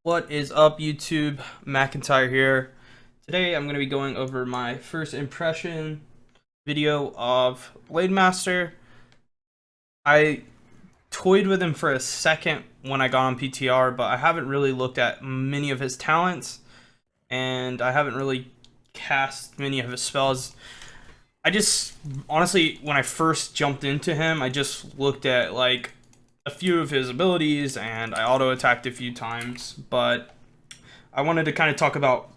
What is up, YouTube? McIntyre here. Today I'm going to be going over my first impression video of Blademaster. I toyed with him for a second when I got on PTR, but I haven't really looked at many of his talents, and I haven't really cast many of his spells. I just, honestly, when I first jumped into him, I just looked at, like, a few of his abilities, and I auto-attacked a few times, but I wanted to kind of talk about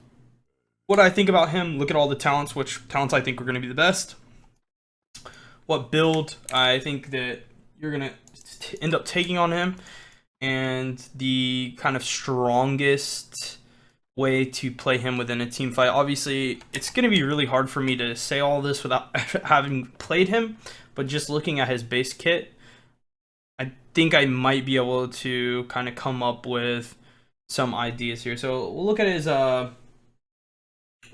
what I think about him, look at all the talents, which talents I think are going to be the best, what build I think that you're going to end up taking on him, and the kind of strongest way to play him within a team fight. Obviously, it's going to be really hard for me to say all this without having played him, but just looking at his base kit, I think I might be able to kind of come up with some ideas here. So we'll look at his we'll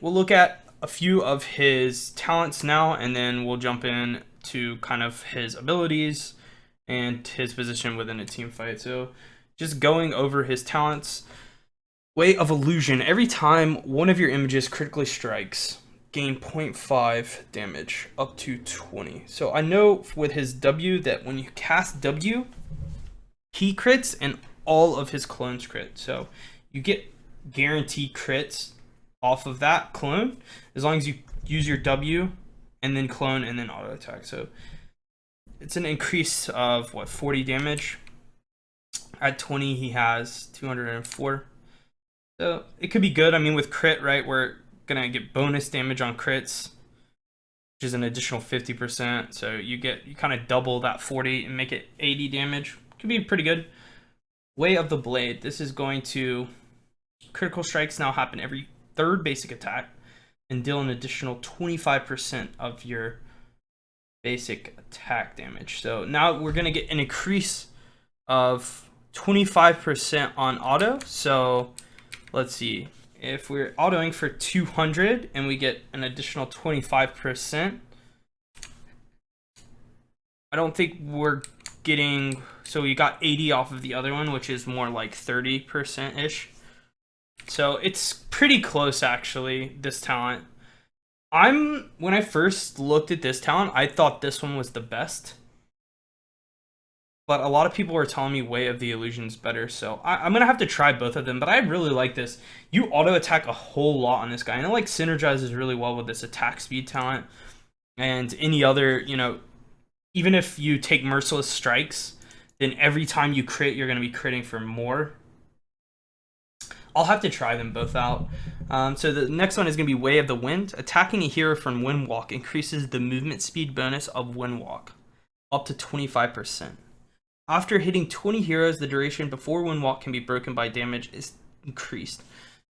look at a few of his talents now, and then we'll jump in to kind of his abilities and his position within a team fight. So just going over his talents. Way of Illusion. Every time one of your images critically strikes, gain 0.5 damage up to 20. So I know with his W that when you cast W, he crits and all of his clones crit. So you get guaranteed crits off of that clone as long as you use your W and then clone and then auto attack. So it's an increase of what, 40 damage. At 20 he has 204. So it could be good. I mean, with crit, right, we're gonna get bonus damage on crits, which is an additional 50%. So you kind of double that 40 and make it 80 damage. Could be pretty good. Way of the Blade. This is going to critical strikes now happen every third basic attack and deal an additional 25% of your basic attack damage. So now we're gonna get an increase of 25% on auto. So let's see, if we're autoing for 200 and we get an additional 25%, I don't think we're getting, so we got 80 off of the other one, which is more like 30%-ish. So it's pretty close, actually, this talent. When I first looked at this talent, I thought this one was the best. But a lot of people were telling me Way of the Illusion's better, so I'm going to have to try both of them. But I really like this. You auto-attack a whole lot on this guy, and it like synergizes really well with this attack speed talent. And any other, even if you take Merciless Strikes, then every time you crit, you're going to be critting for more. I'll have to try them both out. So the next one is going to be Way of the Wind. Attacking a hero from Windwalk increases the movement speed bonus of Windwalk up to 25%. After hitting 20 heroes, the duration before Windwalk can be broken by damage is increased.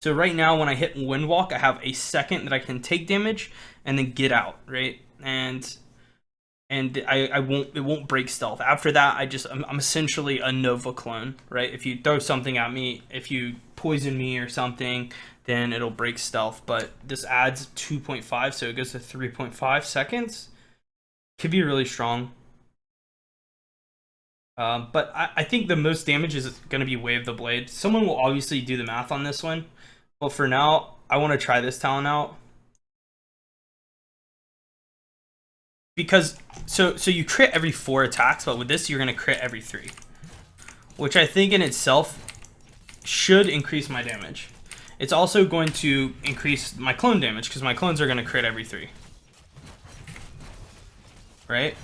So right now, when I hit Windwalk, I have a second that I can take damage and then get out, right? And it won't break stealth. After that, I'm essentially a Nova clone, right? If you throw something at me, if you poison me or something, then it'll break stealth. But this adds 2.5, so it goes to 3.5 seconds. Could be really strong. But I think the most damage is going to be Way of the Blade. Someone will obviously do the math on this one. But for now, I want to try this talent out. Because, so you crit every 4 attacks, but with this, you're going to crit every 3. Which I think in itself should increase my damage. It's also going to increase my clone damage, because my clones are going to crit every 3. Right?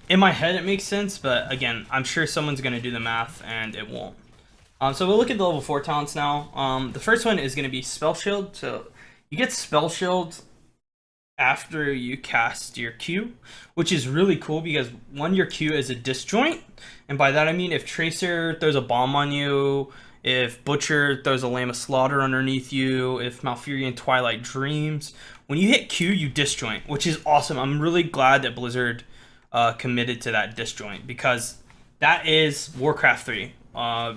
In my head, it makes sense, but again, I'm sure someone's going to do the math, and it won't. So we'll look at the level 4 talents now. The first one is going to be Spell Shield. So you get Spell Shield after you cast your Q, which is really cool because, one, your Q is a disjoint, and by that I mean if Tracer throws a bomb on you, if Butcher throws a Lamb of Slaughter underneath you, if Malfurion Twilight Dreams, when you hit Q, you disjoint, which is awesome. I'm really glad that Blizzard committed to that disjoint, because that is Warcraft 3.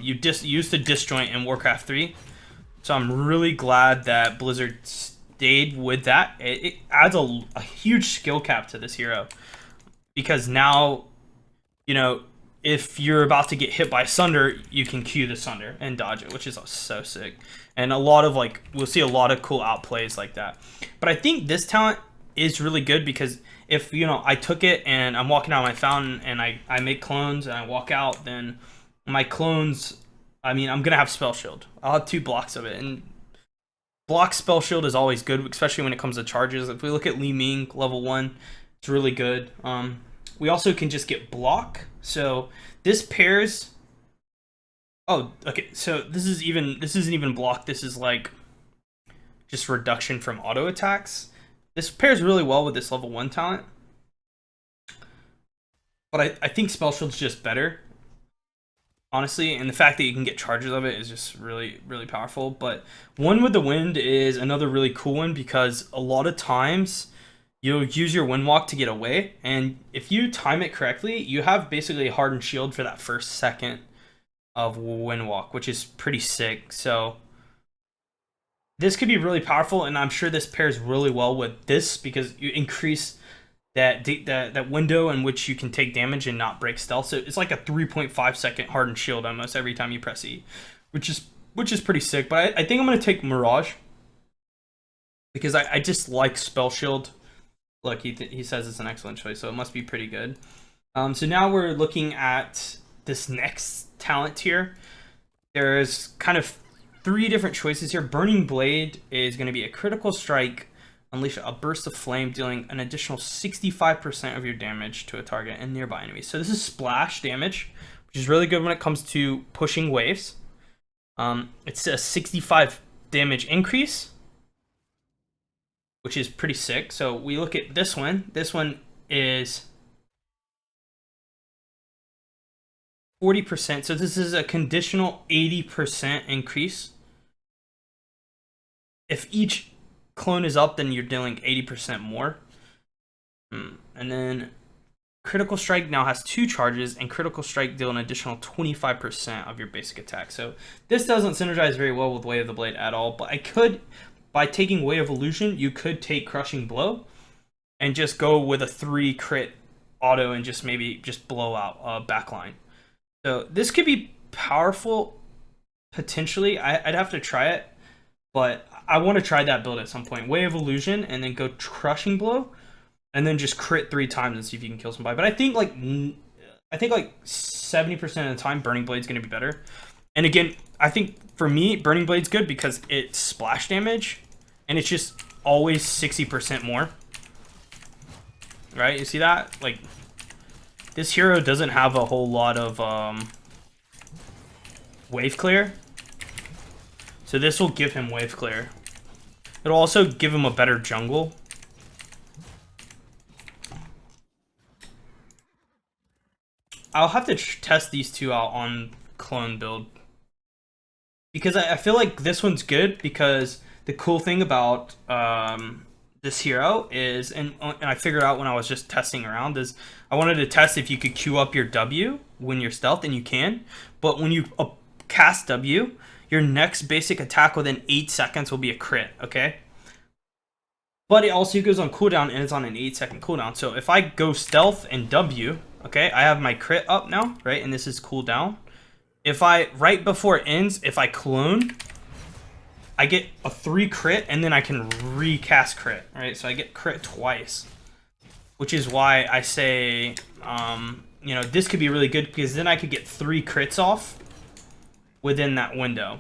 You used to disjoint in Warcraft 3, so I'm really glad that Blizzard stayed with that. It adds a huge skill cap to this hero, because now if you're about to get hit by Sunder, you can Q the Sunder and dodge it, which is so sick. And a lot of like, we'll see a lot of cool outplays like that. But I think this talent is really good because if, you know, I took it and I'm walking out of my fountain and I make clones and I walk out, then my clones, I mean, I'm going to have Spell Shield. I'll have 2 blocks of it. And block Spell Shield is always good, especially when it comes to charges. If we look at Li Ming, level 1, it's really good. We also can just get block. So this pairs... Oh, okay, so this isn't even block. This is like just reduction from auto attacks. This pairs really well with this level 1 talent. But I think Spell Shield's just better, honestly, and the fact that you can get charges of it is just really, really powerful. But One with the Wind is another really cool one because a lot of times you'll use your Wind Walk to get away, and if you time it correctly, you have basically a hardened shield for that first second of Wind Walk, which is pretty sick. So this could be really powerful, and I'm sure this pairs really well with this because you increase that window in which you can take damage and not break stealth. So it's like a 3.5 second hardened shield almost every time you press E, which is pretty sick. But I think I'm gonna take Mirage because I just like Spell Shield. Look, he says it's an excellent choice, so it must be pretty good. So now we're looking at this next talent tier. There's kind of 3 different choices here. Burning Blade is going to be a critical strike, unleash a burst of flame, dealing an additional 65% of your damage to a target and nearby enemies. So this is splash damage, which is really good when it comes to pushing waves. It's a 65 damage increase, which is pretty sick. So we look at this one. This one is 40%. So this is a conditional 80% increase. If each clone is up, then you're dealing 80% more. And then Critical Strike now has 2 charges, and Critical Strike deal an additional 25% of your basic attack. So this doesn't synergize very well with Way of the Blade at all, but I could, by taking Way of Illusion, you could take Crushing Blow and just go with a 3 crit auto and just maybe just blow out a backline. So this could be powerful, potentially. I'd have to try it, but I want to try that build at some point. Way of Illusion, and then go Crushing Blow, and then just crit 3 times and see if you can kill somebody. But I think like 70% of the time, Burning Blade's going to be better. And again, I think for me, Burning Blade's good because it's splash damage, and it's just always 60% more. Right? You see that? Like, this hero doesn't have a whole lot of wave clear. So this will give him wave clear. It'll also give him a better jungle. I'll have to test these 2 out on clone build. Because I feel like this one's good because the cool thing about this hero is, and I figured out when I was just testing around, is I wanted to test if you could queue up your W when you're stealth, and you can. But when you cast W, your next basic attack within 8 seconds will be a crit, okay? But it also goes on cooldown, and it's on an 8-second cooldown. So if I go stealth and W, okay, I have my crit up now, right? And this is cooldown. If I, right before it ends, if I clone, I get a 3 crit, and then I can recast crit, right? So I get crit twice, which is why I say, you know, this could be really good because then I could get 3 crits off within that window.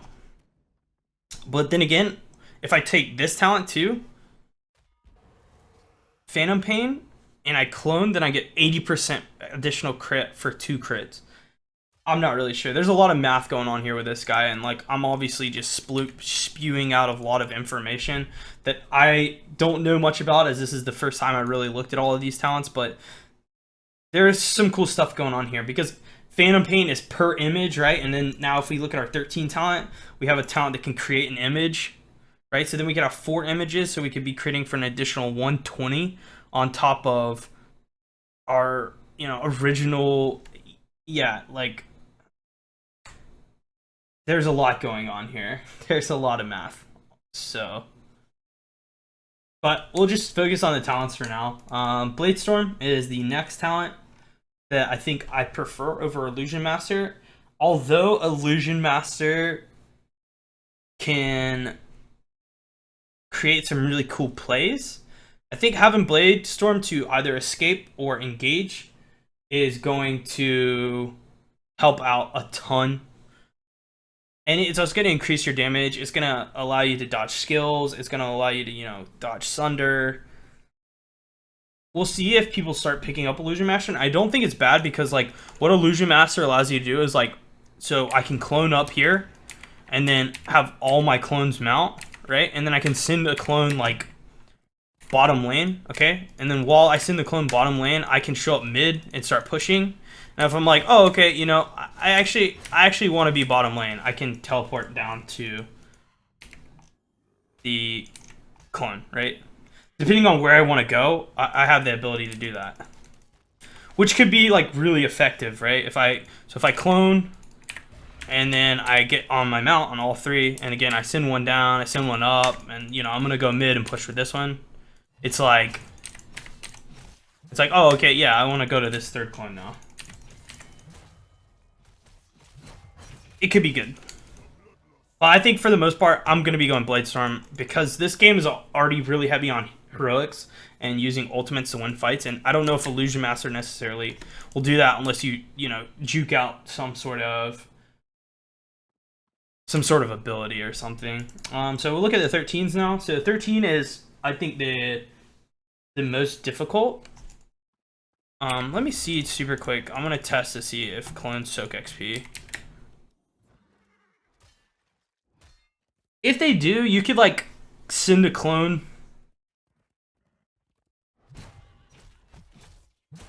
But then again, if I take this talent too, Phantom Pain, and I clone, then I get 80% additional crit for 2 crits. I'm not really sure. There's a lot of math going on here with this guy, and like I'm obviously just spewing out a lot of information that I don't know much about, as this is the first time I really looked at all of these talents. But there's some cool stuff going on here because Phantom Pain is per image, right? And then now if we look at our 13 talent, we have a talent that can create an image, right? So then we could have 4 images, so we could be creating for an additional 120 on top of our, you know, original. Yeah, like there's a lot going on here. There's a lot of math. So, but we'll just focus on the talents for now. Bladestorm is the next talent that I think I prefer over Illusion Master. Although Illusion Master can create some really cool plays, I think having Blade Storm to either escape or engage is going to help out a ton. And it's also going to increase your damage. It's going to allow you to dodge skills. It's going to allow you to, dodge Sunder. We'll see if people start picking up Illusion Master. And I don't think it's bad because, like, what Illusion Master allows you to do is, like, so I can clone up here and then have all my clones mount, right? And then I can send a clone, like, bottom lane, okay? And then while I send the clone bottom lane, I can show up mid and start pushing. And if I'm like, oh, okay, I actually want to be bottom lane, I can teleport down to the clone, right? Depending on where I want to go, I have the ability to do that, which could be like really effective, right? If I clone and then I get on my mount on all three, and again I send one down, I send one up, and I'm gonna go mid and push for this one. It's like, oh, okay, yeah, I want to go to this third clone now. It could be good. But I think for the most part, I'm going to be going Bladestorm because this game is already really heavy on heroics and using ultimates to win fights. And I don't know if Illusion Master necessarily will do that unless you juke out some sort of ability or something. So we'll look at the 13s now. So 13 is, I think, the most difficult. Let me see super quick. I'm going to test to see if clones soak XP. If they do, you could, like, send a clone.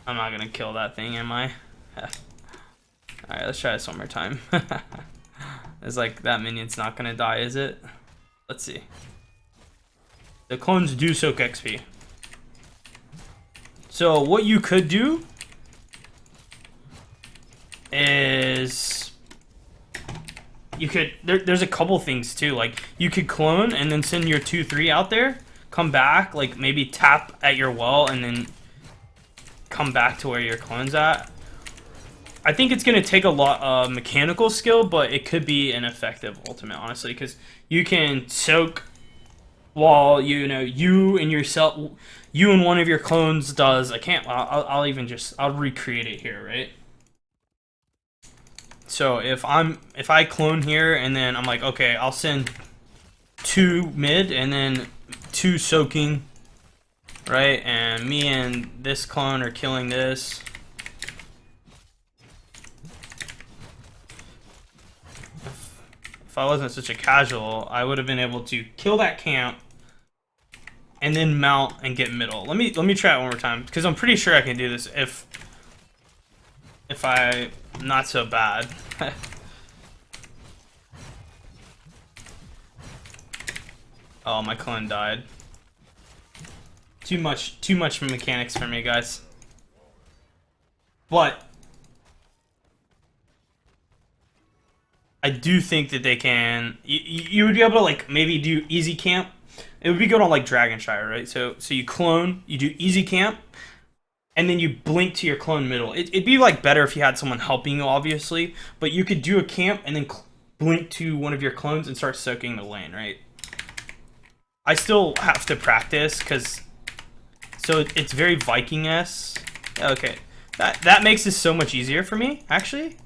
I'm not gonna kill that thing, am I? Alright, let's try this one more time. It's like, that minion's not gonna die, is it? Let's see. The clones do soak XP. So, what you could do is... you could, there's a couple things too, like you could clone and then send your 2-3 out there, come back, like maybe tap at your well and then come back to where your clone's at. I think it's going to take a lot of mechanical skill, but it could be an effective ultimate, honestly, because you can soak while you and one of your clones does, I'll recreate it here, right? So if I clone here and then I'm like, okay, I'll send 2 mid and then 2 soaking, right? And me and this clone are killing this. If I wasn't such a casual, I would have been able to kill that camp and then mount and get middle. Let me try it one more time because I'm pretty sure I can do this if I not so bad. Oh, my clone died. Too much mechanics for me, guys. But I do think that they can. You would be able to, like, maybe do easy camp. It would be good on, like, Dragonshire, right? So you clone, you do easy camp, and then you blink to your clone middle. It'd be, like, better if you had someone helping you, obviously. But you could do a camp and then blink to one of your clones and start soaking the lane, right? I still have to practice, because... so it's very Viking-esque. Okay. That makes this so much easier for me, actually.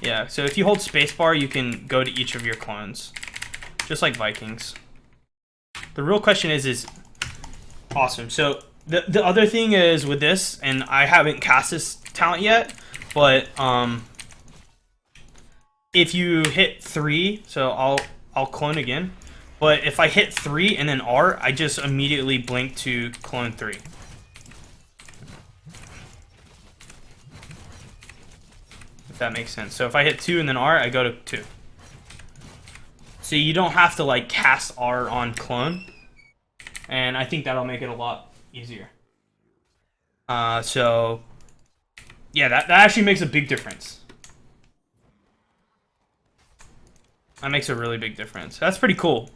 Yeah, so if you hold spacebar, you can go to each of your clones. Just like Vikings. The real question is awesome. So the other thing is with this, and I haven't cast this talent yet, but if you hit 3, so I'll clone again. But if I hit 3 and then R, I just immediately blink to clone 3. If that makes sense. So if I hit 2 and then R, I go to 2. So you don't have to, like, cast R on clone. And I think that'll make it a lot easier. So yeah, that actually makes a big difference. That makes a really big difference. That's pretty cool.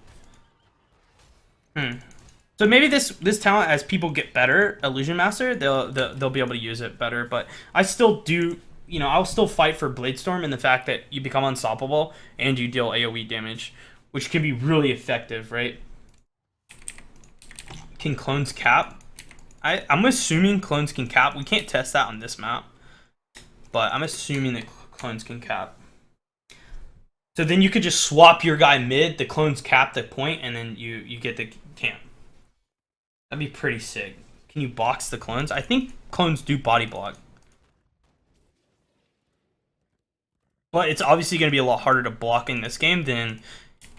So maybe this talent, as people get better, Illusion Master, they'll be able to use it better. But I still do, you know, I'll still fight for Bladestorm in the fact that you become unstoppable and you deal AOE damage, which can be really effective, right? Can clones cap? I'm assuming clones can cap. We can't test that on this map, but I'm assuming that clones can cap. So then you could just swap your guy mid, the clones cap the point, and then you get the camp. That'd be pretty sick. Can you box the clones? I think clones do body block. But it's obviously going to be a lot harder to block in this game than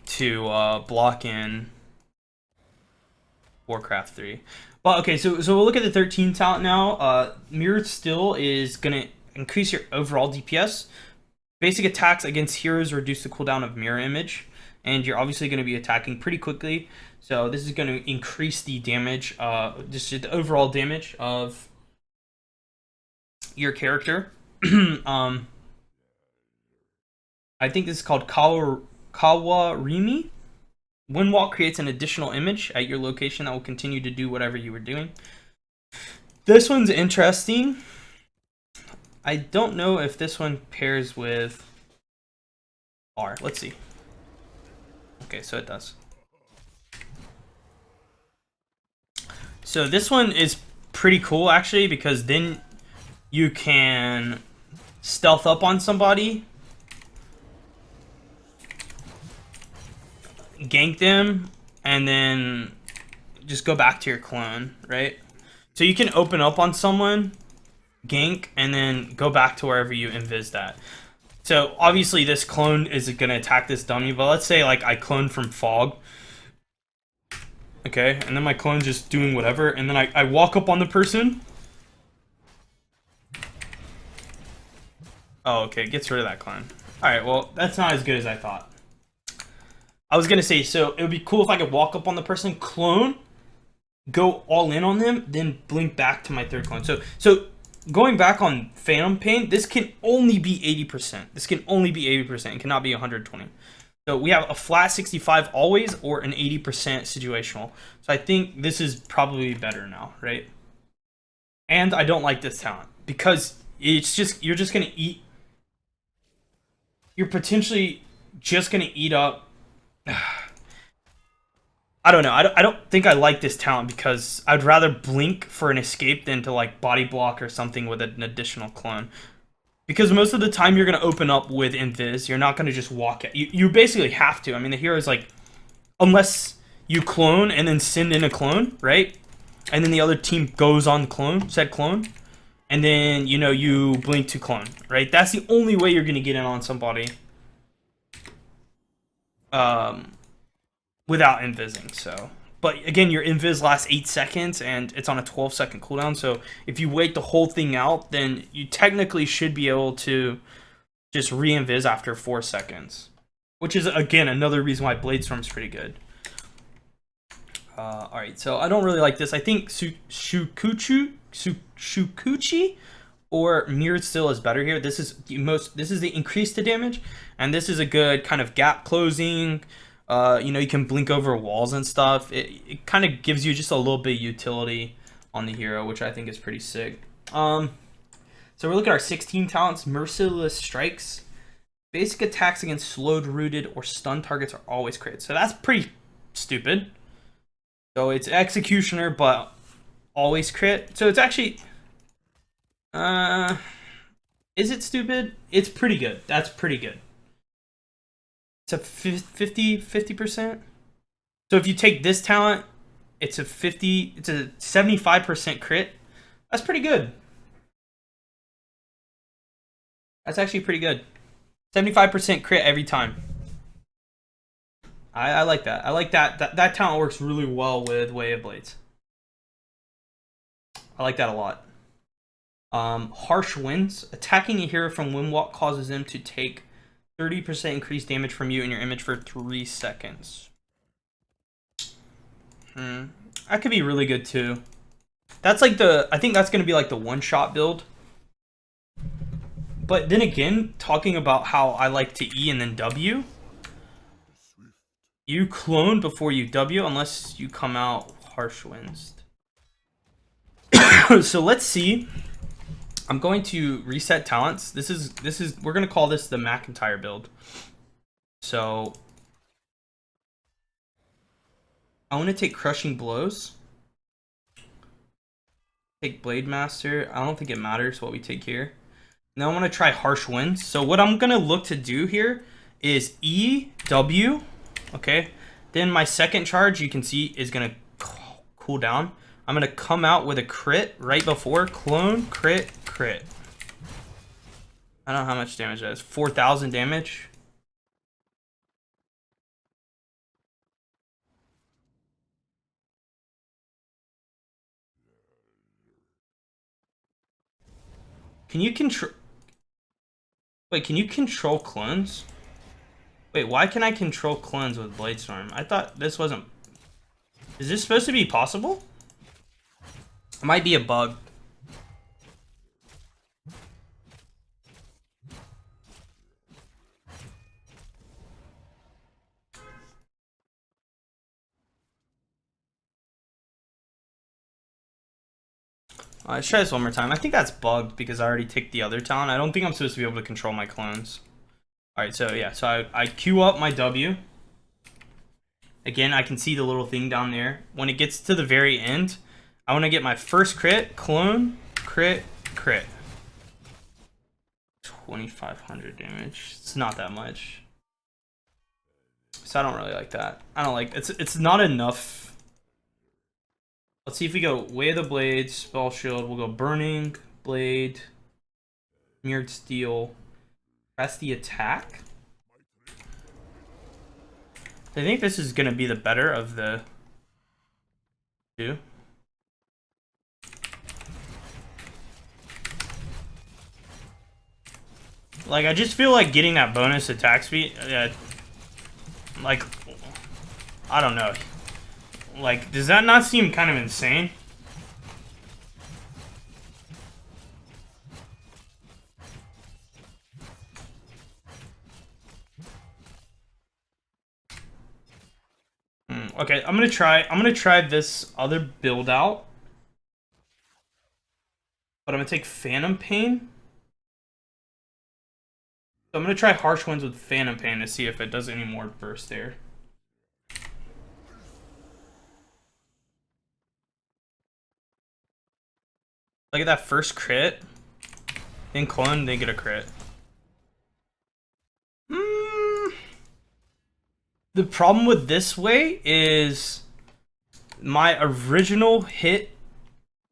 to block in Warcraft 3. But okay, so we'll look at the 13 talent now. Mirrored Still is going to increase your overall DPS. Basic attacks against heroes reduce the cooldown of Mirror Image. And you're obviously going to be attacking pretty quickly. So this is going to increase the damage, just the overall damage of your character. I think this is called Kawarimi. Windwalk creates an additional image at your location that will continue to do whatever you were doing. This one's interesting. I don't know if this one pairs with R. Let's see. Okay, so it does. So this one is pretty cool actually, because then you can stealth up on somebody, gank them, and then just go back to your clone, right? So you can open up on someone, gank, and then go back to wherever you invis that. So obviously this clone is going to attack this dummy, but let's say like I cloned from Fog. Okay, and then my clone's just doing whatever, and then I walk up on the person. Oh, okay, it gets rid of that clone. Alright, well, that's not as good as I thought. I was gonna say, so it would be cool if I could walk up on the person, clone, go all in on them, then blink back to my third clone. So going back on Phantom Pain, this can only be 80%. This can only be 80%. It cannot be 120. So we have a flat 65 always, or an 80% situational. So I think this is probably better now, right? And I don't like this talent because it's just, you're just gonna eat. You're potentially just gonna eat up. I don't know. I don't think I like this talent because I'd rather blink for an escape than to like body block or something with an additional clone. Because most of the time you're going to open up with invis. You're not going to just walk it. You basically have to. I mean, the hero is like, unless you clone and then send in a clone, right? And then the other team goes on the clone, said clone. And then, you know, you blink to clone, right? That's the only way you're going to get in on somebody. Without invising, so. But again, your invis lasts 8 seconds and it's on a 12-second cooldown. So if you wait the whole thing out, then you technically should be able to just re-invis after 4 seconds. Which is, again, another reason why Bladestorm's pretty good. Alright, so I don't really like this. I think Shukuchi or Mirrored Still is better here. This is the increase to damage, and this is a good kind of gap closing. You know, you can blink over walls and stuff. It kind of gives you just a little bit of utility on the hero, which I think is pretty sick. So we look at our 16 talents. Merciless Strikes. Basic attacks against slowed, rooted, or stunned targets are always crit. So that's pretty stupid. So it's Executioner, but always crit. So it's actually... is it stupid? It's pretty good. That's pretty good. It's a 50%. So if you take this talent, it's a 75% crit. That's pretty good. That's actually pretty good. 75% crit every time. I like that. I like that. That talent works really well with Way of Blades. I like that a lot. Harsh Winds. Attacking a hero from Windwalk causes them to take 30% increased damage from you and your image for 3 seconds. That could be really good too. That's like I think that's going to be like the one-shot build. But then again, talking about how I like to E and then W. You clone before you W unless you come out harsh winds. So let's see. I'm going to reset talents. This is we're gonna call this the McIntyre build. So I want to take crushing blows. Take Blademaster. I don't think it matters what we take here. Now I want to try harsh winds. So what I'm gonna look to do here is EW. Okay. Then my second charge, you can see, is gonna cool down. I'm gonna come out with a crit right before clone, crit, crit. I don't know how much damage that is. 4,000 damage. Can you control? Wait, can you control clones? Wait, why can I control clones with Bladestorm? I thought this wasn't. Is this supposed to be possible? It might be a bug. Let's try this one more time. I think that's bugged because I already ticked the other talent. I don't think I'm supposed to be able to control my clones. Alright, so yeah, so I queue up my W. Again, I can see the little thing down there. When it gets to the very end, I want to get my first crit, clone, crit, crit. 2,500 damage. It's not that much. So I don't really like that. I don't like it's not enough. Let's see if we go Way of the Blade, Spell Shield. We'll go Burning Blade, Mirrored Steel. Press the attack. I think this is gonna be the better of the two. Like, I just feel like getting that bonus attack speed, like, I don't know. Like, does that not seem kind of insane? Okay, I'm gonna try this other build out. But I'm gonna take Phantom Pain. So I'm gonna try Harsh Winds with Phantom Pain to see if it does any more burst there. Look at that first crit. Then clone, they get a crit. The problem with this way is my original hit,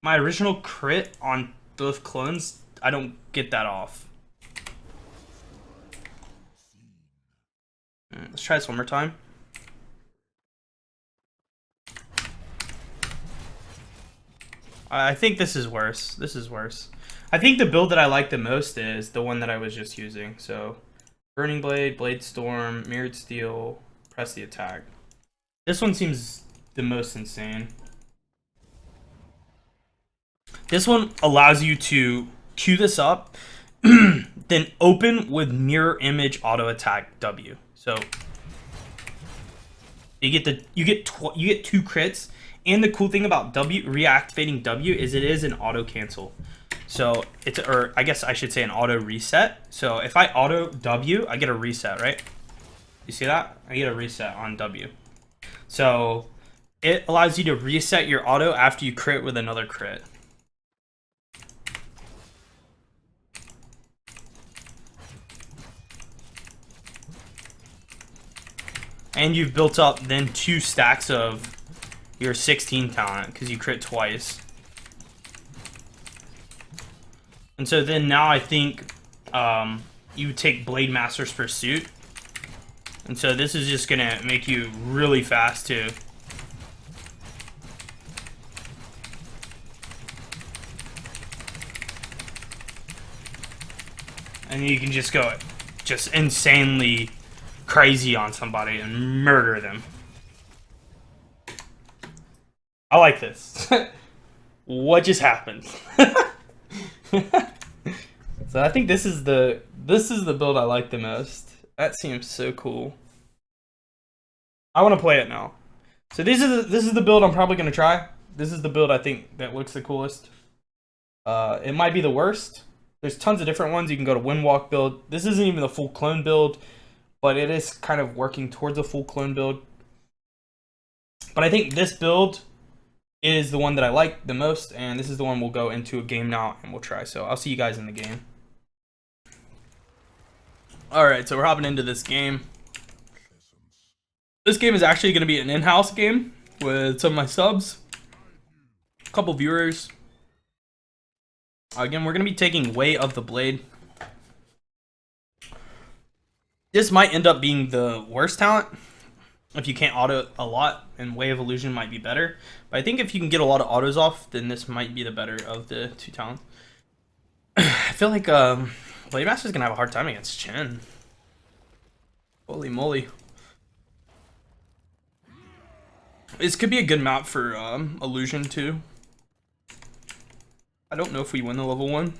my original crit on those clones, I don't get that off. Let's try this one more time. I think this is worse. This is worse. I think the build that I like the most is the one that I was just using. So, Burning Blade, Blade Storm, Mirrored Steel, press the attack. This one seems the most insane. This one allows you to queue this up, then open with Mirror Image Auto Attack W. So you get 2 crits. And the cool thing about reactivating W is it is an auto cancel. So it's, or I guess I should say an auto reset. So if I auto W, I get a reset, right? You see that? I get a reset on W. So it allows you to reset your auto after you crit with another crit. And you've built up then 2 stacks of your 16 talent because you crit twice. And so then now I think you take Blademaster's Pursuit. And so this is just gonna make you really fast too. And you can just go just insanely crazy on somebody and murder them. I like this. What just happened? So I think this is the build I like the most. That seems so cool. I want to play it now. So this is the build I'm probably gonna try. This is the build I think that looks the coolest. It might be the worst. There's tons of different ones. You can go to Windwalk build. This isn't even the full clone build, but it is kind of working towards a full clone build. But I think this build is the one that I like the most, and this is the one we'll go into a game now and we'll try. So I'll see you guys in the game. Alright, so we're hopping into this game. This game is actually going to be an in-house game with some of my subs, a couple viewers. Again, we're going to be taking Way of the Blade. This might end up being the worst talent if you can't auto a lot, and Way of Illusion might be better. But I think if you can get a lot of autos off, then this might be the better of the two talents. I feel like Blademaster's going to have a hard time against Chen. Holy moly. This could be a good map for Illusion too. I don't know if we win the level 1.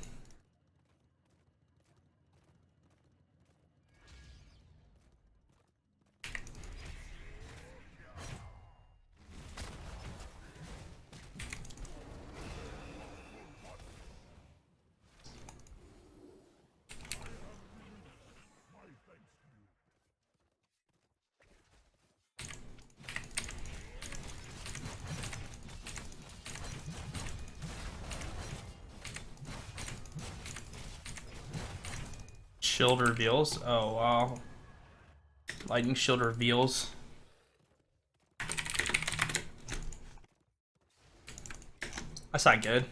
Shield reveals. Oh wow. Lightning shield reveals. That's not good.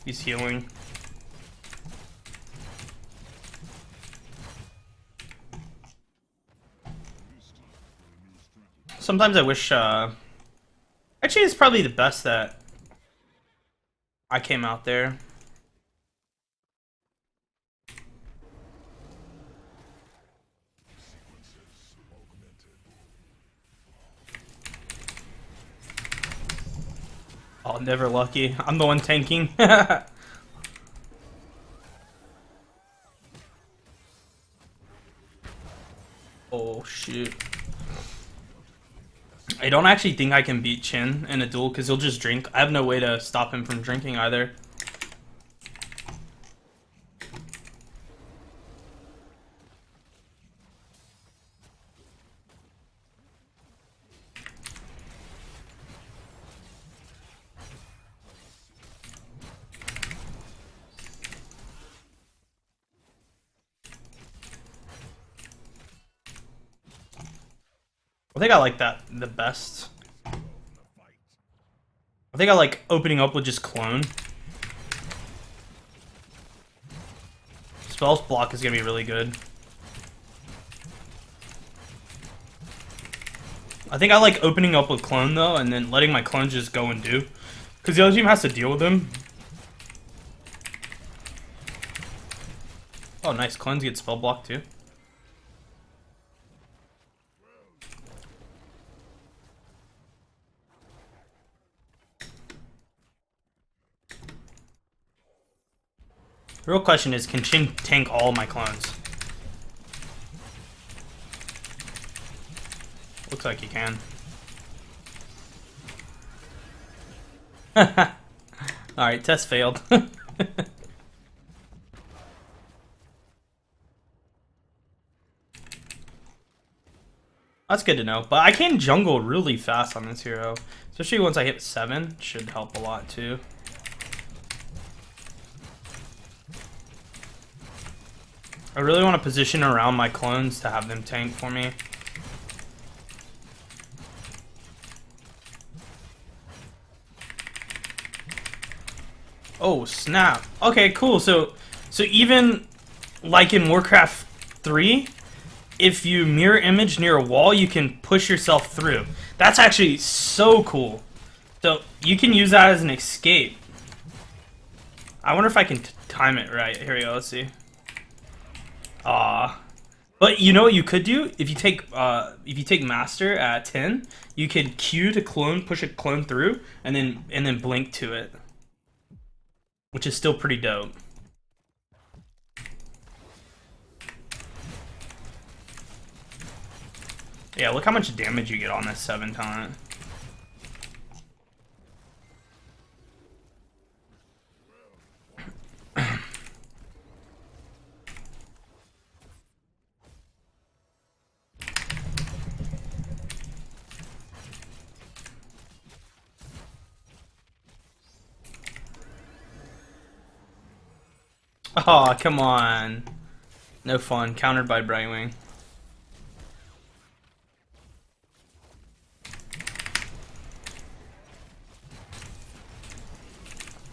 He's healing. Sometimes I wish, actually it's probably the best that I came out there. Oh, never lucky. I'm the one tanking. Oh, shoot. I don't actually think I can beat Chin in a duel because he'll just drink. I have no way to stop him from drinking either. I think I like that the best. I think I like opening up with just clone. Spells block is gonna be really good. I think I like opening up with clone though, and then letting my clone just go and do, because the other team has to deal with him. Oh, nice. Clones get spell block too. The real question is, can Chin tank all my clones? Looks like he can. Alright, test failed. That's good to know. But I can jungle really fast on this hero. Especially once I hit 7. Should help a lot too. I really want to position around my clones to have them tank for me. Oh, snap. Okay, cool. So even like in Warcraft 3, if you mirror image near a wall, you can push yourself through. That's actually so cool. So you can use that as an escape. I wonder if I can time it right. Here we go. Let's see. But But you know what you could do if you take Master at 10, you could Q to clone, push a clone through, and then blink to it, which is still pretty dope. Yeah, look how much damage you get on this 7 taunt. Oh, come on. No fun. Countered by Brightwing.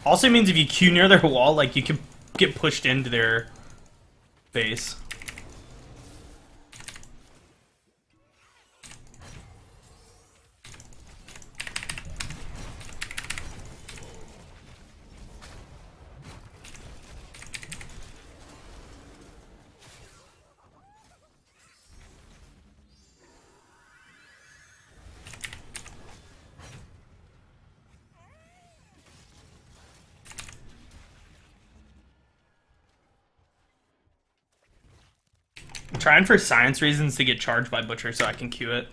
Also means if you Q near their wall, like, you can get pushed into their base. I'm trying for science reasons to get charged by Butcher so I can Q it.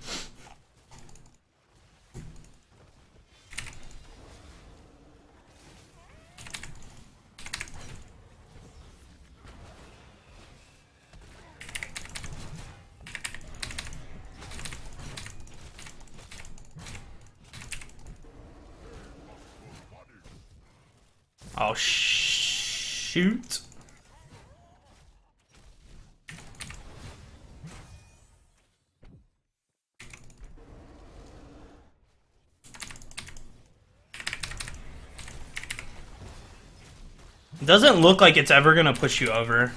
Oh, shoot. It doesn't look like it's ever gonna push you over.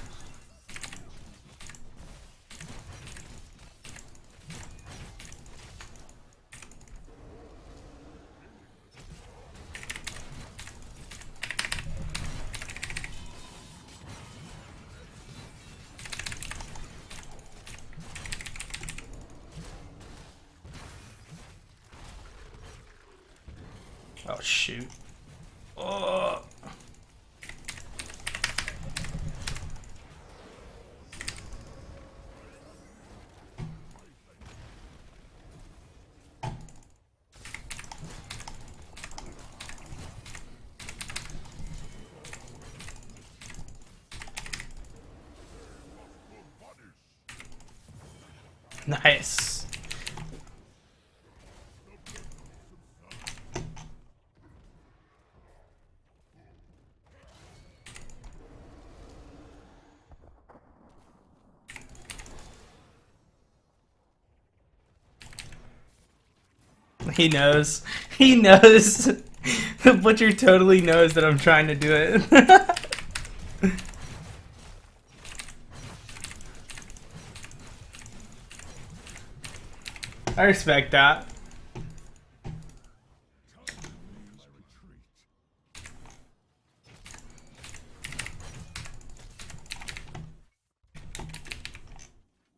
Oh, shoot. Oh. Nice. He knows. He knows. The Butcher totally knows that I'm trying to do it. I respect that.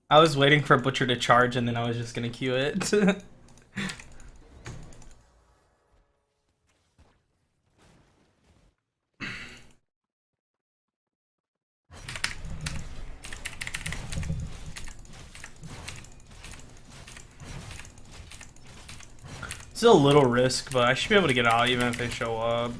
I was waiting for Butcher to charge and then I was just gonna Q it. It's a little risk, but I should be able to get out even if they show up.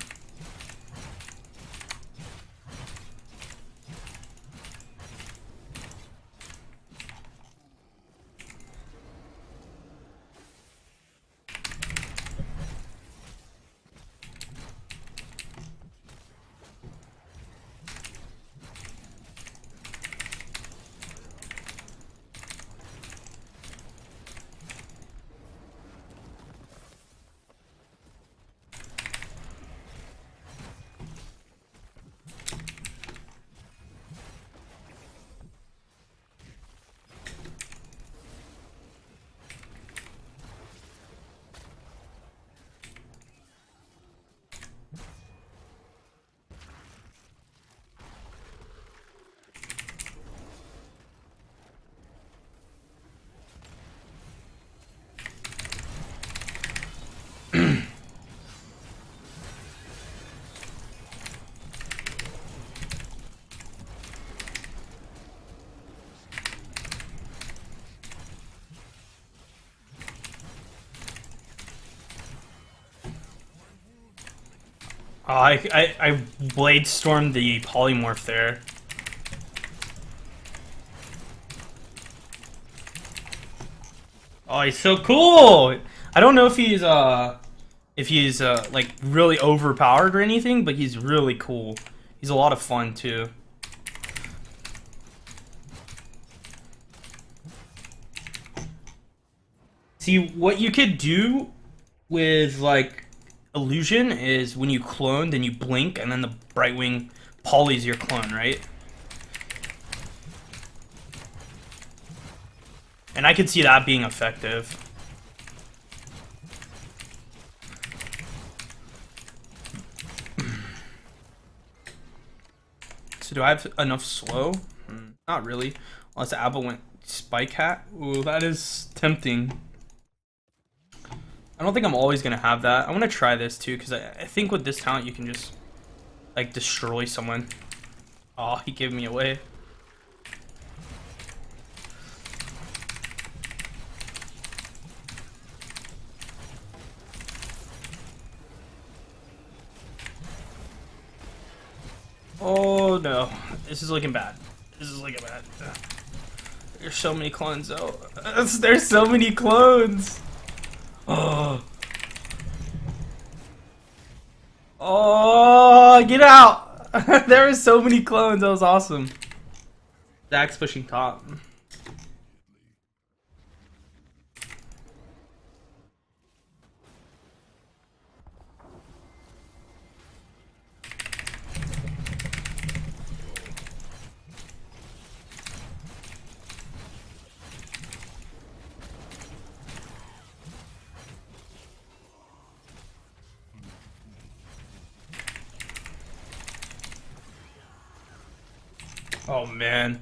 Oh, I blade stormed the polymorph there. Oh, he's so cool. I don't know if he's like really overpowered or anything, but he's really cool. He's a lot of fun too. See, what you could do with like illusion is when you clone, then you blink, and then the Brightwing polys your clone, right? And I could see that being effective. So do I have enough slow? Not really. Unless Abba went Spike Hat. Ooh, that is tempting. I don't think I'm always going to have that. I want to try this too, because I think with this talent you can just like destroy someone. Oh, he gave me away. Oh no, this is looking bad. This is looking bad. There's so many clones though. There's so many clones. Oh. Oh, get out! There are so many clones. That was awesome. Zach's pushing top. Oh man.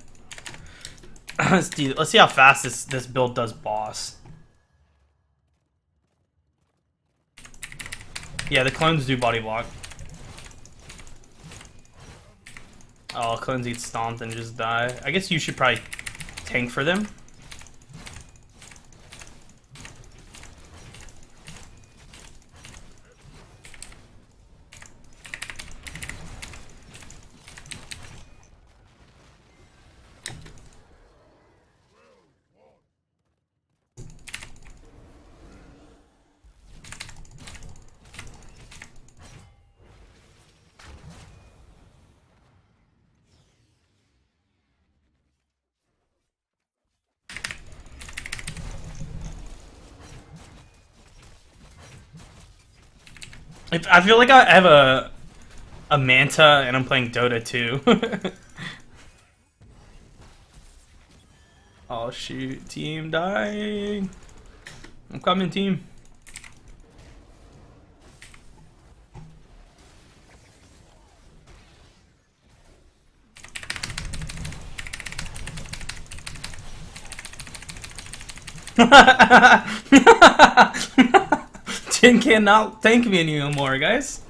Let's see how fast this build does boss. Yeah, the clones do body block. Oh, clones get stomped and just die. I guess you should probably tank for them. I feel like I have a Manta and I'm playing Dota too. Oh shoot, team dying. I'm coming, team. Jin cannot thank me anymore, guys.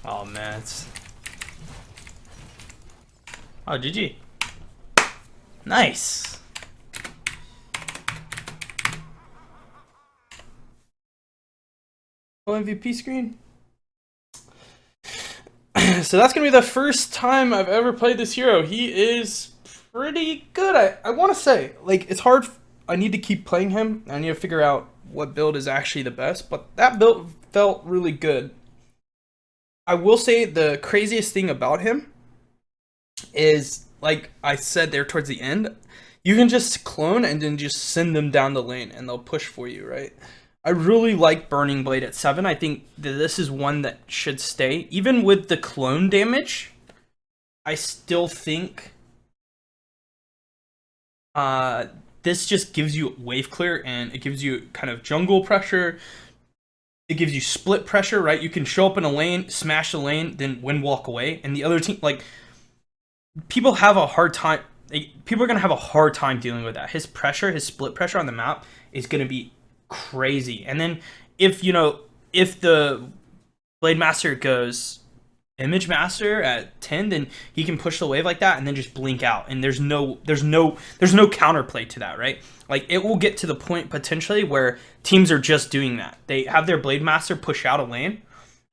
Oh man, it's... Oh, GG. Nice. Oh, MVP screen. So that's gonna be the first time I've ever played this hero. He is pretty good. I want to say, like, it's hard. I need to keep playing him. I need to figure out what build is actually the best. But that build felt really good. I will say the craziest thing about him is, like I said there towards the end, you can just clone and then just send them down the lane and they'll push for you, right? I really like Burning Blade at 7. I think that this is one that should stay. Even with the clone damage, I still think this just gives you wave clear and it gives you kind of jungle pressure. it gives you split pressure, right? You can show up in a lane, smash the lane, then win walk away, and the other team, like, people have a hard time. People are gonna have a hard time dealing with that. His pressure, his split pressure on the map is gonna be crazy. And then if if the Blademaster goes Image Master at 10, then he can push the wave like that and then just blink out. And there's no counterplay to that, right? Like, it will get to the point potentially where teams are just doing that. They have their Blademaster push out a lane,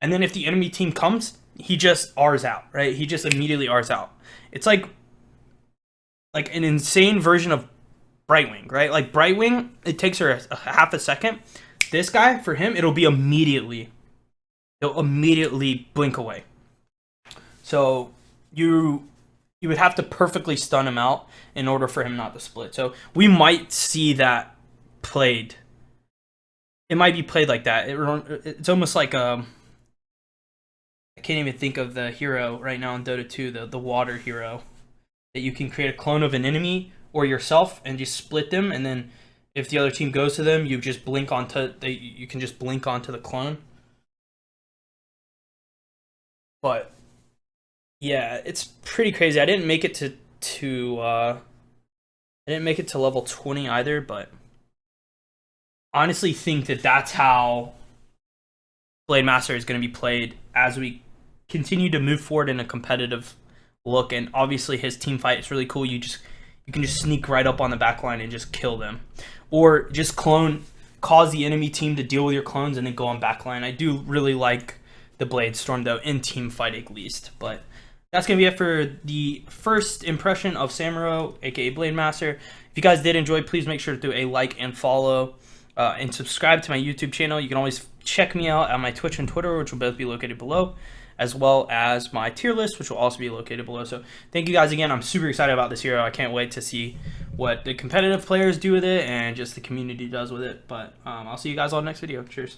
and then if the enemy team comes, he just R's out, right? He just immediately R's out. It's like an insane version of Brightwing, right? Like, Brightwing, it takes her a half a second. This guy, for him, it'll immediately blink away. So you would have to perfectly stun him out in order for him not to split. So we might see that played. It might be played like that. It's almost like I can't even think of the hero right now in Dota 2, the water hero, that you can create a clone of an enemy or yourself and just split them, and then if the other team goes to them, you just blink onto you can just blink onto the clone. But yeah, it's pretty crazy. I didn't make it to level 20 either, but honestly think that that's how Blademaster is going to be played as we continue to move forward in a competitive look. And obviously his team fight is really cool. You can just sneak right up on the back line and just kill them, or just cause the enemy team to deal with your clones and then go on backline. I do really like the Blade Storm though, in team fight at least. But that's gonna be it for the first impression of Samuro, aka Blademaster. If you guys did enjoy, please make sure to do a like and follow and subscribe to my YouTube channel. You can always check me out at my Twitch and Twitter, which will both be located below, as well as my tier list, which will also be located below. So thank you guys again. I'm super excited about this hero. I can't wait to see what the competitive players do with it and just the community does with it. But I'll see you guys all next video. Cheers.